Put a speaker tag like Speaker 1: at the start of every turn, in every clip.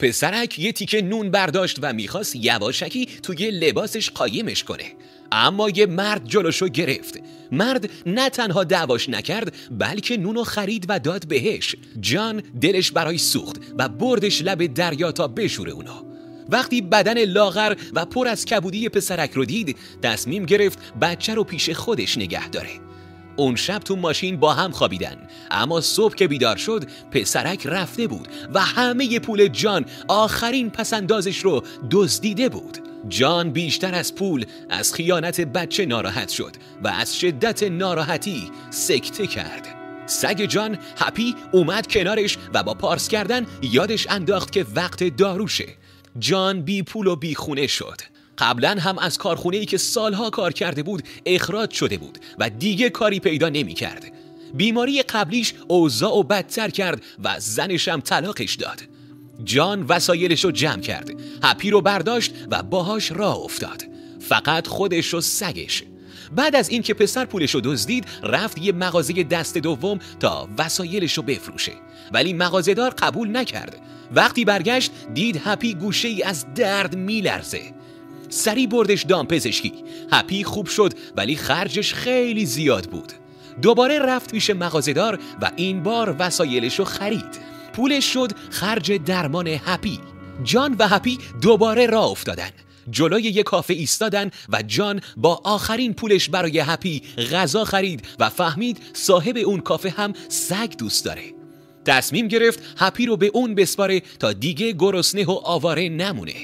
Speaker 1: پسرک یه تیکه نون برداشت و میخواست یواشکی توی لباسش قایمش کنه، اما یه مرد جلوشو گرفت. مرد نه تنها دعواش نکرد بلکه نونو خرید و داد بهش. جان دلش برای سوخت و بردش لب دریا تا بشوره اونو. وقتی بدن لاغر و پر از کبودی پسرک رو دید، تصمیم گرفت بچه رو پیش خودش نگه داره. اون شب تو ماشین با هم خوابیدن، اما صبح که بیدار شد پسرک رفته بود و همه پول جان، آخرین پسندازش رو دزدیده بود. جان بیشتر از پول از خیانت بچه ناراحت شد و از شدت ناراحتی سکته کرد. سگ جان هپی اومد کنارش و با پارس کردن یادش انداخت که وقت داروشه. جان بی پول و بی خونه شد. قبلا هم از کارخونه‌ای که سالها کار کرده بود اخراج شده بود و دیگه کاری پیدا نمی کرد. بیماری قبلیش اوضاع و بدتر کرد و زنش هم طلاقش داد. جان وسایلش رو جمع کرد، هپی رو برداشت و باهاش راه افتاد، فقط خودش و سگش. بعد از این که پسر پولش رو دزدید رفت یه مغازه دست دوم تا وسایلش رو بفروشه، ولی مغازه‌دار قبول نکرد. وقتی برگشت دید هپی گوشه ای از درد میلرزه. سری بردش دامپزشکی. هپی خوب شد ولی خرجش خیلی زیاد بود. دوباره رفت پیش مغازه‌دار و این بار وسایلش رو خرید. پولش شد خرج درمان هپی. جان و هپی دوباره راه افتادن. جلوی یک کافه ایستادن و جان با آخرین پولش برای هپی غذا خرید و فهمید صاحب اون کافه هم سگ دوست داره. تصمیم گرفت هپی رو به اون بسپاره تا دیگه گرسنه و آواره نمونه.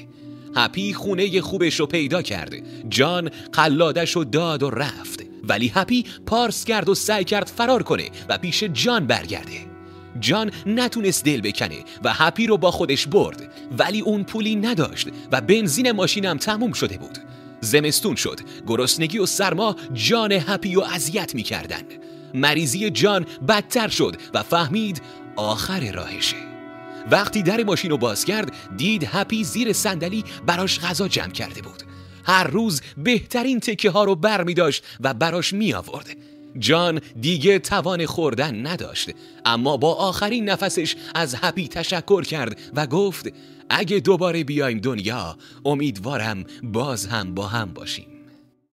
Speaker 1: هپی خونه خوبش رو پیدا کرد. جان قلادش رو داد و رفت، ولی هپی پارس کرد و سعی کرد فرار کنه و پیش جان برگرده. جان نتونست دل بکنه و هپی رو با خودش برد، ولی اون پولی نداشت و بنزین ماشینم تموم شده بود. زمستون شد. گرسنگی و سرما جان هپی رو اذیت می‌کردن. مریضی جان بدتر شد و فهمید آخر راهشه. وقتی در ماشین رو باز کرد دید هپی زیر صندلی براش غذا جمع کرده بود. هر روز بهترین تکه ها رو بر می داشت و براش می آورد. جان دیگه توان خوردن نداشت، اما با آخرین نفسش از هپی تشکر کرد و گفت اگه دوباره بیایم دنیا امیدوارم باز هم با هم باشیم.